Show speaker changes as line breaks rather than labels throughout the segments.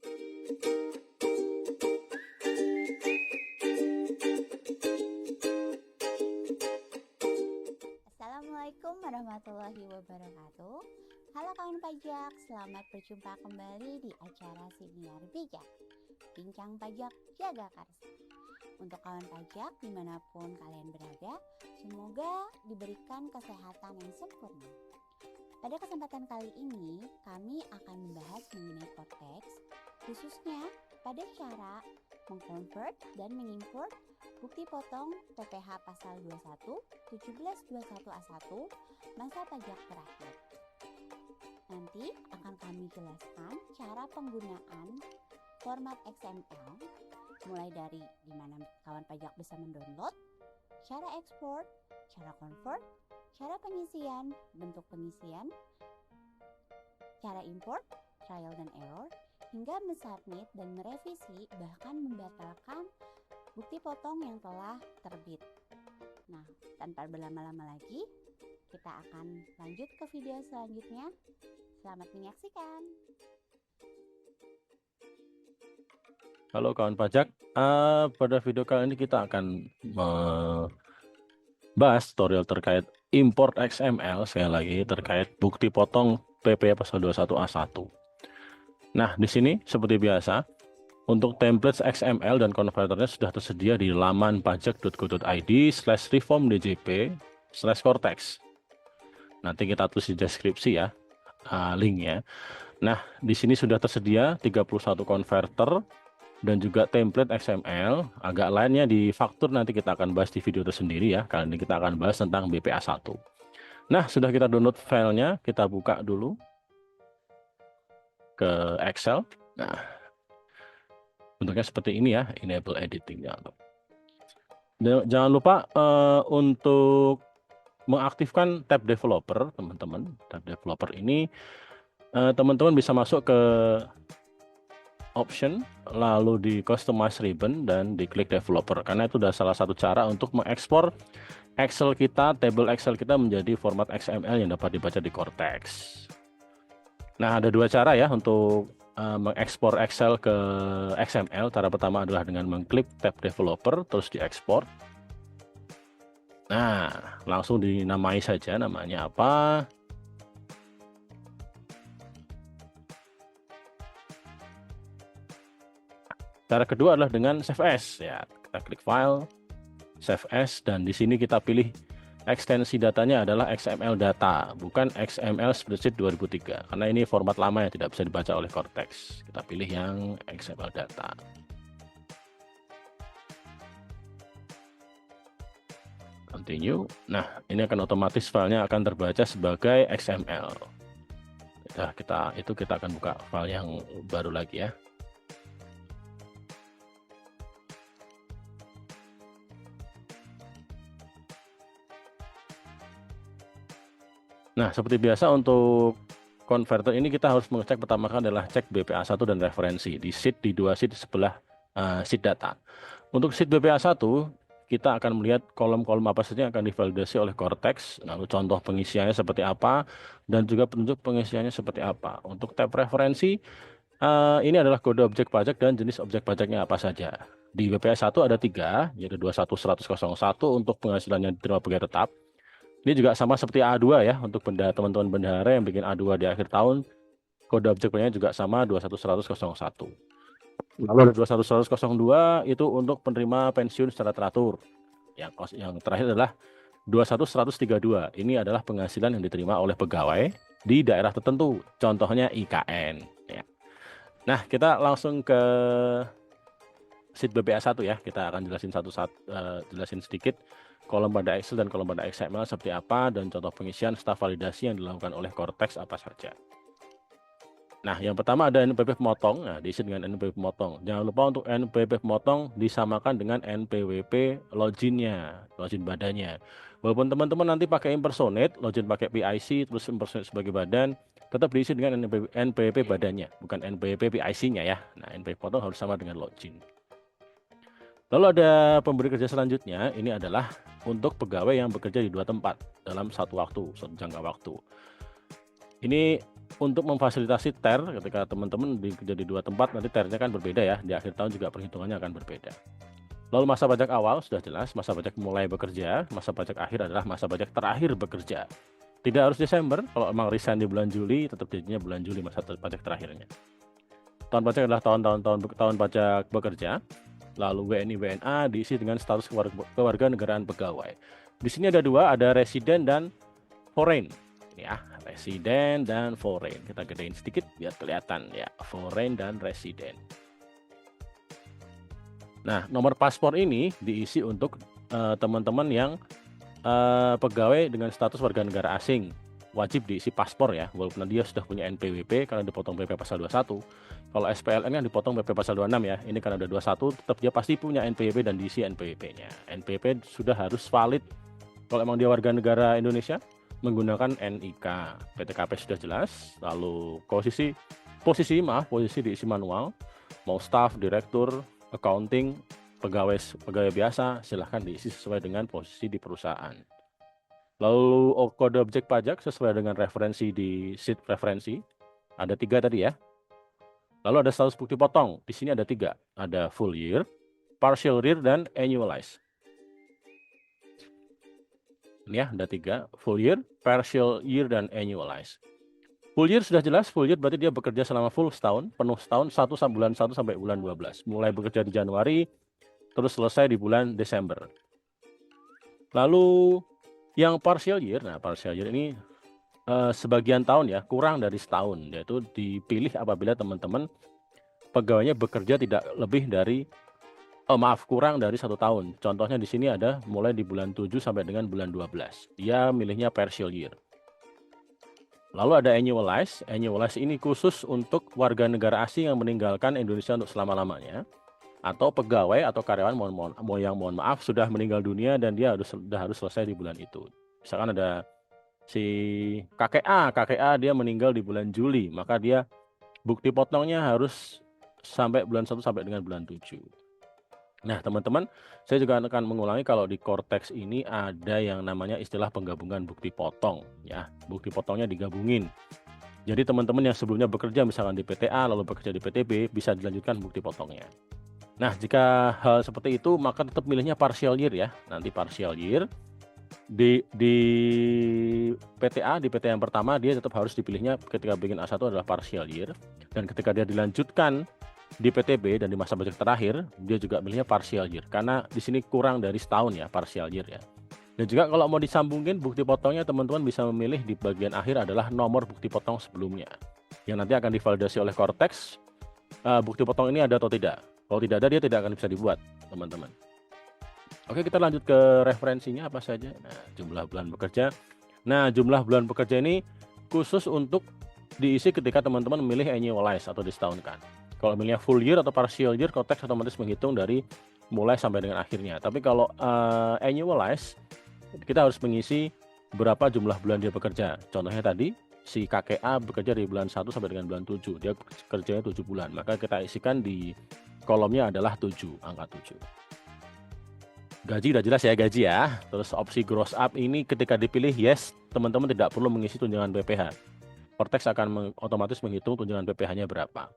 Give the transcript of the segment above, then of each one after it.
Assalamualaikum warahmatullahi wabarakatuh. Halo kawan pajak, selamat berjumpa kembali di acara Siniar Bijak, Bincang Pajak Jaga Karsa. Untuk kawan pajak dimanapun kalian berada, semoga diberikan kesehatan yang sempurna. Pada kesempatan kali ini, kami akan membahas mengenai konteks, khususnya pada cara mengkonvert dan mengimport bukti potong PPh pasal 21, 1721A1, masa pajak terakhir. Nanti akan kami jelaskan cara penggunaan format XML, mulai dari dimana kawan pajak bisa mendownload, cara ekspor, cara convert, cara pengisian, bentuk pengisian, cara import, trial dan error, hingga mensubmit dan merevisi bahkan membatalkan bukti potong yang telah terbit. Nah, tanpa berlama-lama lagi, kita akan lanjut ke video selanjutnya. Selamat menyaksikan.
Halo kawan pajak, pada video kali ini kita akan membahas tutorial terkait import XML, sekali lagi terkait bukti potong PP pasal 21A1. Nah, di sini seperti biasa, untuk template XML dan konverternya sudah tersedia di laman pajak.go.id/reformdjp/cortex. Nanti kita tulis di deskripsi ya, linknya. Nah, di sini sudah tersedia 31 konverter dan juga template XML. Agak lainnya di faktur nanti kita akan bahas di video tersendiri ya. Kali ini kita akan bahas tentang BPA1. Nah, sudah kita download filenya, kita buka dulu ke Excel. Nah, bentuknya seperti ini ya, enable editing. Jangan lupa untuk mengaktifkan tab developer, teman-teman. Tab developer ini teman-teman bisa masuk ke option, lalu di customize ribbon dan diklik developer, karena itu adalah salah satu cara untuk mengekspor Excel kita, table Excel kita menjadi format XML yang dapat dibaca di Cortex. Nah, ada dua cara ya untuk mengekspor Excel ke XML. Cara pertama adalah dengan mengklik tab developer terus diekspor. Nah, langsung dinamai saja namanya apa. Cara kedua adalah dengan save as ya. Kita klik file, save as, dan di sini kita pilih ekstensi datanya adalah XML data, bukan XML spreadsheet 2003, karena ini format lama yang tidak bisa dibaca oleh Cortex. Kita pilih yang XML data. Continue. Nah, ini akan otomatis filenya akan terbaca sebagai XML. Nah, kita akan buka file yang baru lagi ya. Nah, seperti biasa untuk konverter ini kita harus mengecek pertama kali adalah cek BPA1 dan referensi di dua sheet di sebelah sheet data. Untuk sheet BPA1 kita akan melihat kolom-kolom apa saja yang akan divalidasi oleh Cortex, lalu contoh pengisiannya seperti apa, dan juga petunjuk pengisiannya seperti apa. Untuk tab referensi, ini adalah kode objek pajak dan jenis objek pajaknya apa saja. Di BPA1 ada 3, yaitu 21.100.01 untuk penghasilannya diterima pegawai tetap. Ini juga sama seperti A2 ya, untuk teman-teman bendahara yang bikin A2 di akhir tahun, kode objeknya juga sama 21.100.01. Lalu ada 21.100.02 itu untuk penerima pensiun secara teratur. Yang terakhir adalah 21.132. Ini adalah penghasilan yang diterima oleh pegawai di daerah tertentu, contohnya IKN. Ya. Nah, kita langsung ke sheet BPA1 ya. Kita akan jelasin sedikit kolom pada Excel dan kolom pada XML seperti apa, dan contoh pengisian staf validasi yang dilakukan oleh Cortex apa saja. Nah, yang pertama ada NPWP pemotong. Nah, diisi dengan NPWP pemotong. Jangan lupa untuk NPWP pemotong disamakan dengan NPWP loginnya, login badannya. Walaupun teman-teman nanti pakai impersonate, login pakai PIC, terus impersonate sebagai badan, tetap diisi dengan NPWP badannya, bukan NPWP PIC-nya ya. Nah, NPWP pemotong harus sama dengan login. Lalu ada pemberi kerja selanjutnya, ini adalah untuk pegawai yang bekerja di 2 tempat dalam satu jangka waktu. Ini untuk memfasilitasi TER ketika teman-teman bekerja di 2 tempat, nanti TER-nya kan berbeda ya, di akhir tahun juga perhitungannya akan berbeda. Lalu masa pajak awal sudah jelas, masa pajak mulai bekerja, masa pajak akhir adalah masa pajak terakhir bekerja. Tidak harus Desember, kalau emang resign di bulan Juli, tetap jadinya bulan Juli masa pajak terakhirnya. Tahun pajak adalah tahun pajak bekerja. Lalu WNI WNA diisi dengan status kewarganegaraan pegawai. Di sini ada 2, ada residen dan foreign. Ya, residen dan foreign. Kita gedein sedikit biar kelihatan ya, foreign dan residen. Nah, nomor paspor ini diisi untuk teman-teman yang pegawai dengan status warga negara asing. Wajib diisi paspor ya, walaupun dia sudah punya NPWP karena dipotong PP pasal 21. Kalau SPLN kan dipotong PP pasal 26 ya, ini karena udah 21, tetap dia pasti punya NPWP dan diisi NPWP-nya. NPWP sudah harus valid kalau emang dia warga negara Indonesia menggunakan NIK. PTKP sudah jelas, lalu posisi diisi manual, mau staff, direktur, accounting, pegawai biasa, silahkan diisi sesuai dengan posisi di perusahaan. Lalu kode objek pajak sesuai dengan referensi di sheet referensi, ada 3 tadi ya. Lalu ada status bukti potong, di sini ada 3, ada full year, partial year, dan annualized. Ini ya, ada 3, full year, partial year, dan annualized. Full year sudah jelas, full year berarti dia bekerja selama full setahun, penuh setahun, bulan 1 sampai bulan 12. Mulai bekerja di Januari, terus selesai di bulan Desember. Lalu yang partial year, nah partial year ini sebagian tahun ya, kurang dari setahun, yaitu dipilih apabila teman-teman pegawainya bekerja tidak lebih dari kurang dari 1 tahun. Contohnya di sini ada mulai di bulan 7 sampai dengan bulan 12. Dia milihnya partial year. Lalu ada annualized. Annualized ini khusus untuk warga negara asing yang meninggalkan Indonesia untuk selama-lamanya, atau pegawai atau karyawan mohon maaf sudah meninggal dunia dan dia sudah harus selesai di bulan itu. Misalkan ada si KKA dia meninggal di bulan Juli, maka dia bukti potongnya harus sampai bulan 1 sampai dengan bulan 7. Nah, teman-teman, saya juga akan mengulangi kalau di Cortex ini ada yang namanya istilah penggabungan bukti potong ya. Bukti potongnya digabungin. Jadi teman-teman yang sebelumnya bekerja misalkan di PTA lalu bekerja di PTB bisa dilanjutkan bukti potongnya. Nah, jika hal seperti itu maka tetap milihnya partial year ya. Nanti partial year di PTA, di PT yang pertama dia tetap harus dipilihnya ketika bikin A1 adalah partial year, dan ketika dia dilanjutkan di PTB dan di masa pajak terakhir dia juga milihnya partial year karena di sini kurang dari setahun ya, partial year ya. Dan juga kalau mau disambungin bukti potongnya, teman-teman bisa memilih di bagian akhir adalah nomor bukti potong sebelumnya yang nanti akan divalidasi oleh Cortex, bukti potong ini ada atau tidak. Kalau tidak ada dia tidak akan bisa dibuat, teman-teman. Oke, kita lanjut ke referensinya apa saja. Nah, jumlah bulan bekerja. Nah, jumlah bulan bekerja ini khusus untuk diisi ketika teman-teman memilih annualized atau disetahunkan. Kalau milihnya full year atau partial year, Cortex otomatis menghitung dari mulai sampai dengan akhirnya. Tapi kalau annualized, kita harus mengisi berapa jumlah bulan dia bekerja. Contohnya tadi, si KKA bekerja dari bulan 1 sampai dengan bulan 7. Dia kerjanya 7 bulan. Maka kita isikan di kolomnya adalah 7, angka 7. Gaji udah jelas ya, gaji ya. Terus opsi gross up ini ketika dipilih yes, teman-teman tidak perlu mengisi tunjangan PPh. Cortex akan otomatis menghitung tunjangan PPh-nya berapa.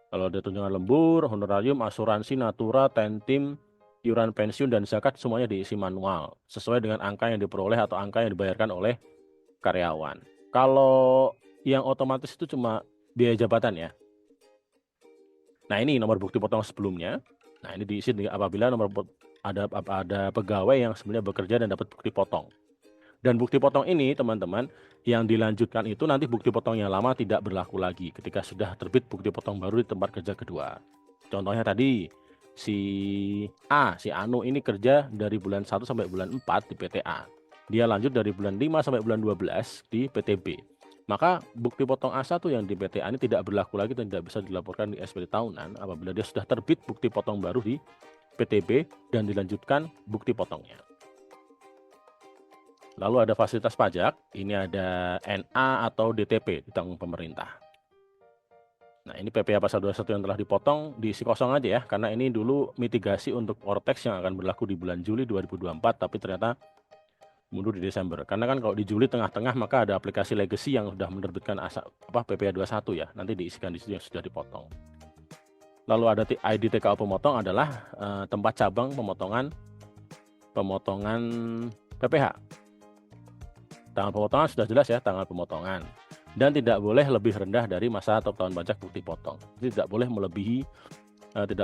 Kalau ada tunjangan lembur, honorarium, asuransi, natura, tentim, iuran pensiun, dan zakat semuanya diisi manual sesuai dengan angka yang diperoleh atau angka yang dibayarkan oleh karyawan. Kalau yang otomatis itu cuma biaya jabatan ya. Nah, ini nomor bukti potong sebelumnya. Nah, ini diisi apabila ada pegawai yang sebenarnya bekerja dan dapat bukti potong. Dan bukti potong ini, teman-teman, yang dilanjutkan itu nanti bukti potong yang lama tidak berlaku lagi ketika sudah terbit bukti potong baru di tempat kerja kedua. Contohnya tadi, si Anu ini kerja dari bulan 1 sampai bulan 4 di PTA. Dia lanjut dari bulan 5 sampai bulan 12 di PTB. Maka bukti potong A1 yang di PTA ini tidak berlaku lagi dan tidak bisa dilaporkan di SPT tahunan apabila dia sudah terbit bukti potong baru di PTB dan dilanjutkan bukti potongnya. Lalu ada fasilitas pajak, ini ada NA atau DTP ditanggung pemerintah. Nah, ini PPh pasal 21 yang telah dipotong diisi kosong aja ya, karena ini dulu mitigasi untuk Cortex yang akan berlaku di bulan Juli 2024, tapi ternyata mundur di Desember. Karena kan kalau di Juli tengah-tengah maka ada aplikasi legacy yang sudah menerbitkan PPh 21 ya, nanti diisikan di situ yang sudah dipotong. Lalu ada ID TKO pemotong adalah tempat cabang pemotongan PPh. Tanggal pemotongan sudah jelas ya, tanggal pemotongan. Dan tidak boleh lebih rendah dari masa top tahun pajak bukti potong. Jadi tidak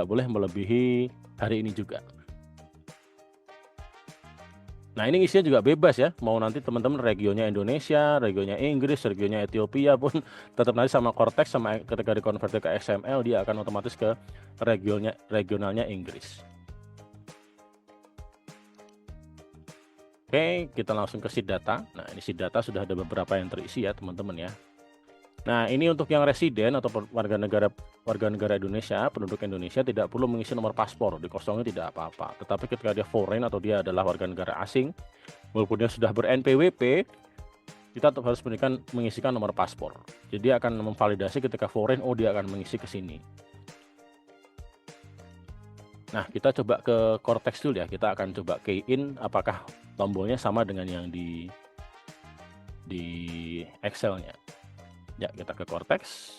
boleh melebihi hari ini juga. Nah, ini isinya juga bebas ya. Mau nanti teman-teman regionnya Indonesia, regionnya Inggris, regionnya Ethiopia pun tetap nanti sama Cortex, sama ketika dikonversi ke XML dia akan otomatis ke regionalnya Inggris. Oke, kita langsung ke sheet data. Nah, ini sheet data sudah ada beberapa yang terisi ya teman-teman ya. Nah, ini untuk yang residen atau warga negara Indonesia, penduduk Indonesia tidak perlu mengisi nomor paspor, dikosongin tidak apa-apa. Tetapi ketika dia foreign atau dia adalah warga negara asing, walaupun dia sudah ber-NPWP, kita tetap harus mengisikan nomor paspor. Jadi dia akan memvalidasi ketika foreign, oh dia akan mengisi ke sini. Nah, kita coba ke Cortex dulu ya. Kita akan coba key in apakah tombolnya sama dengan yang di Excel-nya. Ya, kita ke Cortex.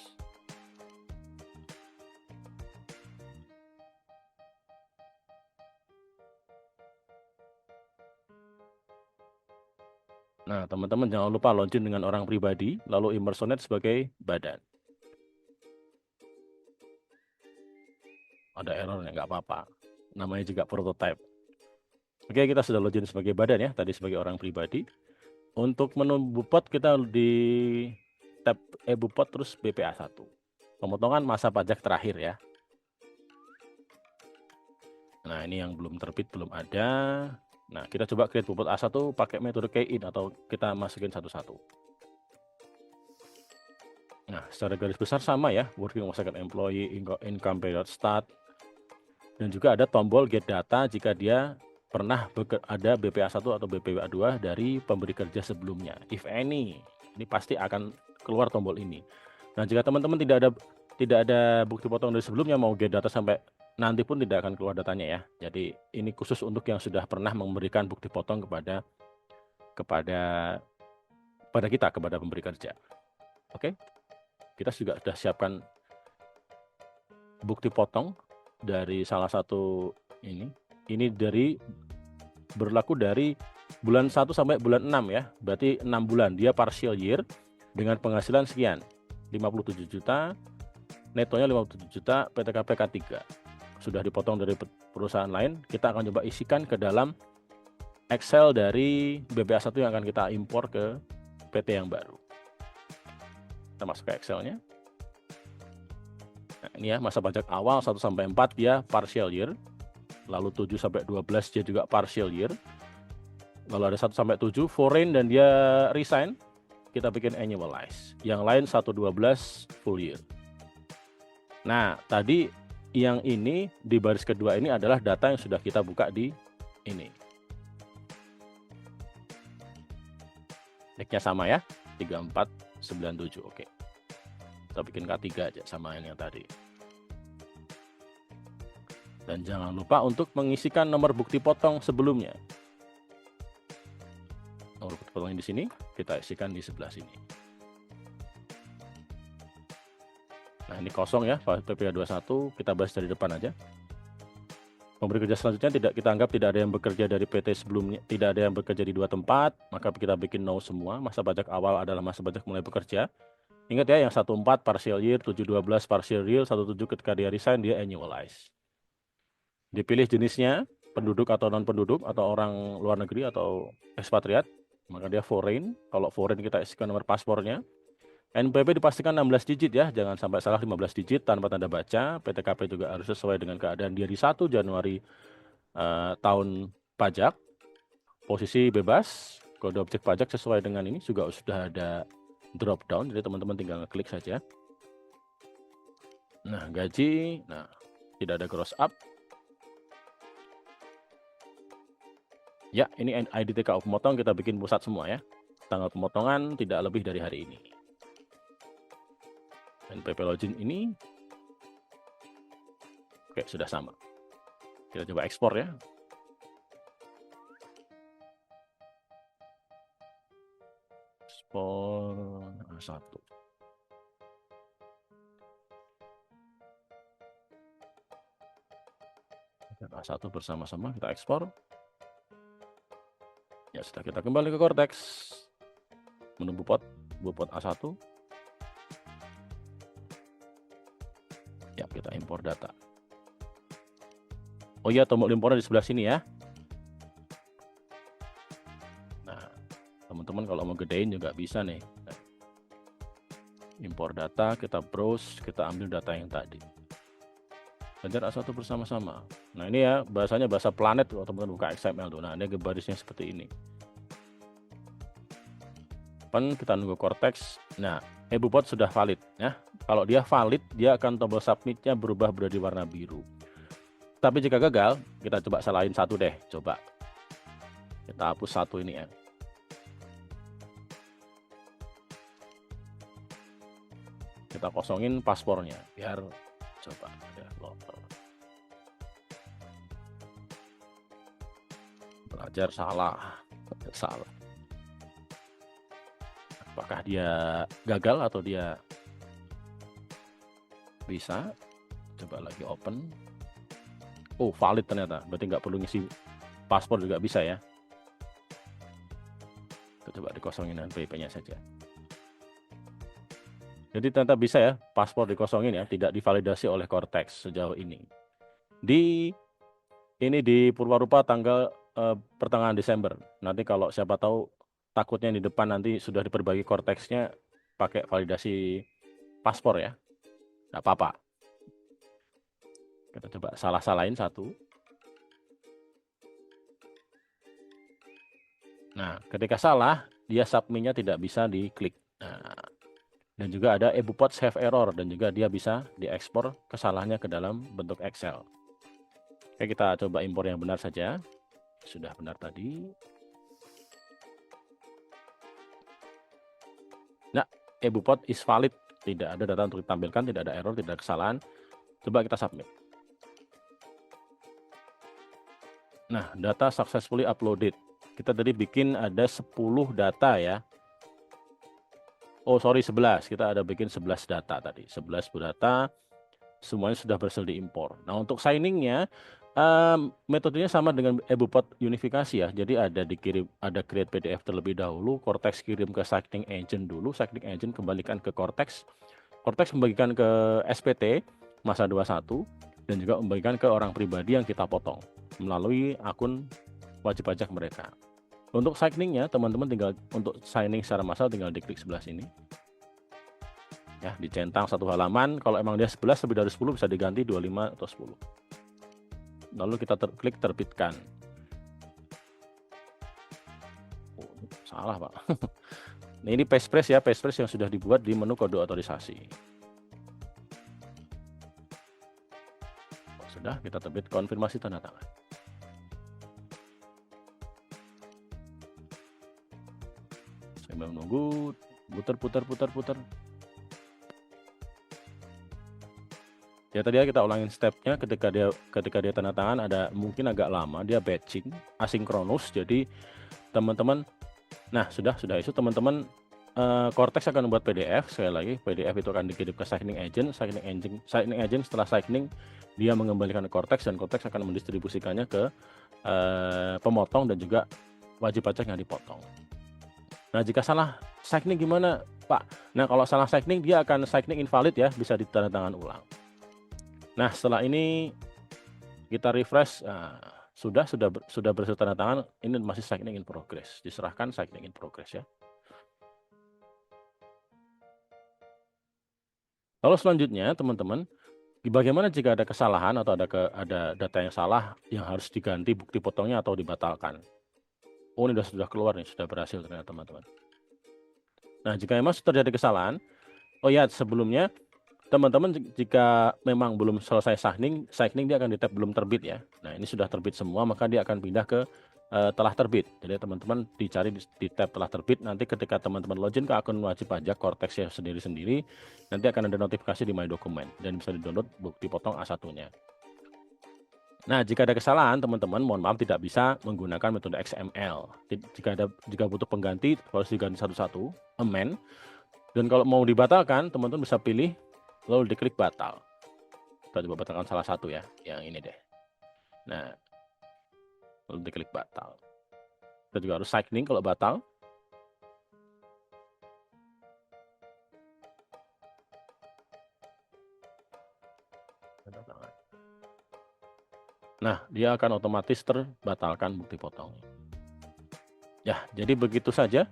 Nah, teman-teman jangan lupa login dengan orang pribadi, lalu impersonate sebagai badan. Ada errornya, nggak apa-apa. Namanya juga prototype. Oke, kita sudah login sebagai badan ya, tadi sebagai orang pribadi. Untuk menu Bupot kita di tab Bupot terus BPA1. Pemotongan masa pajak terakhir ya. Nah, ini yang belum terbit, belum ada. Nah, kita coba create Bupot A1 pakai metode key-in atau kita masukin satu-satu. Nah, secara garis besar sama ya, working or second employee, income period start. Dan juga ada tombol get data jika dia pernah ada BPA1 atau BPA2 dari pemberi kerja sebelumnya. If any, ini pasti akan keluar tombol ini. Nah, jika teman-teman tidak ada bukti potong dari sebelumnya, mau get data sampai nanti pun tidak akan keluar datanya ya. Jadi ini khusus untuk yang sudah pernah memberikan bukti potong kepada pemberi kerja. Oke, kita juga sudah siapkan bukti potong dari salah satu ini berlaku dari bulan 1 sampai bulan 6 ya. Berarti 6 bulan dia partial year dengan penghasilan sekian. 57 juta, netonya 57 juta, PTKP K3. Sudah dipotong dari perusahaan lain, kita akan coba isikan ke dalam Excel dari BPA1 yang akan kita impor ke PT yang baru. Kita masuk ke Excel-nya. Nah, ini ya, masa pajak awal 1 sampai 4 dia partial year. Lalu 7 sampai 12 dia juga partial year. Lalu ada 1 sampai 7 foreign dan dia resign, kita bikin annualize. Yang lain 1-12 full year. Nah, tadi yang ini di baris kedua ini adalah data yang sudah kita buka di ini. Nicknya sama ya, 3497. Oke. Kita bikin K3 aja sama yang tadi. Dan jangan lupa untuk mengisikan nomor bukti potong sebelumnya. Nomor bukti potong di sini, kita isikan di sebelah sini. Nah, ini kosong ya, PPh 21, kita bahas dari depan aja. Pemberi kerja selanjutnya kita anggap tidak ada yang bekerja dari PT sebelumnya, tidak ada yang bekerja di 2 tempat, maka kita bikin no semua. Masa pajak awal adalah masa pajak mulai bekerja. Ingat ya, yang 14 partial year, 7-12 partial year, 17 ketika dia resign, dia annualize. Dipilih jenisnya, penduduk atau non-penduduk, atau orang luar negeri atau ekspatriat, maka dia foreign. Kalau foreign kita isikan nomor paspornya. NPWP dipastikan 16 digit ya, jangan sampai salah 15 digit tanpa tanda baca. PTKP juga harus sesuai dengan keadaan dia di 1 Januari tahun pajak. Posisi bebas, kode objek pajak sesuai dengan ini juga sudah ada drop down, jadi teman-teman tinggal klik saja. Nah, gaji, nah tidak ada gross up. Ya, ini ID TKO pemotong kita bikin pusat semua ya. Tanggal pemotongan tidak lebih dari hari ini. NPP login ini, oke sudah sama. Kita coba ekspor ya. ekspor A1. A1 bersama-sama kita ekspor. Ya sudah, kita kembali ke Cortex. Menu Bupot A1. Ya, kita impor data. Oh iya, tombol impornya di sebelah sini ya. Nah, teman-teman kalau mau gedein juga bisa nih. Impor data, kita browse, kita ambil data yang tadi. Belajar A1 bersama-sama. Nah ini ya, bahasanya bahasa planet kalau teman-teman buka XML tuh. Nah ini barisnya seperti ini. Kita nunggu Cortex. Nah, eBupot sudah valid ya. Kalau dia valid, dia akan tombol submitnya berubah menjadi warna biru. Tapi jika gagal, kita coba salahin satu deh. Coba kita hapus satu ini ya. Kita kosongin paspornya biar coba ya, belajar salah. Apakah dia gagal atau dia bisa? Coba lagi open. Oh, valid ternyata. Berarti nggak perlu ngisi paspor juga bisa ya. Kita coba dikosongin dengan PP-nya saja. Jadi ternyata bisa ya, paspor dikosongin ya, tidak divalidasi oleh Cortex sejauh ini. Ini di Purwarupa tanggal pertengahan Desember. Nanti kalau siapa tahu takutnya di depan nanti sudah diperbaiki Cortex-nya pakai validasi paspor ya. Nggak apa-apa. Kita coba salah-salahin satu. Nah, ketika salah, dia submit-nya tidak bisa diklik. Nah, dan juga ada eBupot save error dan juga dia bisa diekspor kesalahannya ke dalam bentuk Excel. Oke, kita coba impor yang benar saja. Sudah benar tadi. Nah, eBupot is valid. Tidak ada data untuk ditampilkan, tidak ada error, tidak ada kesalahan. Coba kita submit. Nah, data successfully uploaded. Kita tadi bikin ada 10 data ya. Oh, sorry 11. Kita ada bikin 11 data tadi. 11 data. Semuanya sudah berhasil diimpor. Nah, untuk signingnya, metodenya sama dengan eBupot unifikasi ya. Jadi ada dikirim, ada create PDF terlebih dahulu. Cortex kirim ke Signing Engine dulu. Signing Engine kembalikan ke Cortex. Cortex membagikan ke SPT masa 21 dan juga membagikan ke orang pribadi yang kita potong melalui akun wajib pajak mereka. Untuk signingnya, teman-teman tinggal untuk signing secara massal tinggal diklik sebelah sini. Ya, dicentang satu halaman. Kalau emang dia 11 lebih dari 10 bisa diganti 25 atau 10. Lalu kita klik terbitkan. Oh, salah, Pak. Nah, ini passphrase ya, passphrase yang sudah dibuat di menu kode otorisasi. Sudah, kita terbit konfirmasi tanda tangan. Saya menunggu, putar. Ya tadi ya kita ulangin stepnya ketika dia tanda tangan ada mungkin agak lama dia batching asinkronus. Jadi teman-teman, nah sudah itu teman-teman, Cortex akan membuat PDF. Sekali lagi PDF itu akan dikirim ke Signing Agent. Signing Agent setelah signing dia mengembalikan ke Cortex dan Cortex akan mendistribusikannya ke pemotong dan juga wajib pajak yang dipotong. Nah jika salah signing gimana Pak? Nah kalau salah signing dia akan signing invalid ya, bisa ditandatangan ulang. Nah setelah ini kita refresh, sudah berhasil tanda tangan. Ini masih signing in progress, diserahkan signing in progress ya. Lalu selanjutnya teman-teman, bagaimana jika ada kesalahan atau ada data yang salah yang harus diganti bukti potongnya atau dibatalkan? Oh ini sudah keluar nih, sudah berhasil ternyata teman-teman. Nah jika memang terjadi kesalahan, oh ya sebelumnya teman-teman jika memang belum selesai signing dia akan di tab belum terbit ya. Nah ini sudah terbit semua, maka dia akan pindah ke telah terbit. Jadi teman-teman dicari di tab telah terbit. Nanti ketika teman-teman login ke akun wajib pajak Cortex ya sendiri-sendiri, nanti akan ada notifikasi di My Document dan bisa di-download bukti potong A1-nya. Nah, jika ada kesalahan, teman-teman, mohon maaf tidak bisa menggunakan metode XML. Jika butuh pengganti, harus diganti satu-satu, amend. Dan kalau mau dibatalkan, teman-teman bisa pilih, lalu diklik batal. Kita coba batalkan salah satu ya, yang ini deh. Nah, lalu diklik batal. Kita juga harus signing kalau batal. Nah, dia akan otomatis terbatalkan bukti potong. Ya, jadi begitu saja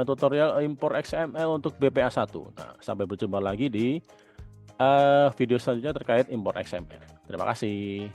tutorial impor XML untuk BPA1. Nah, sampai berjumpa lagi di video selanjutnya terkait impor XML. Terima kasih.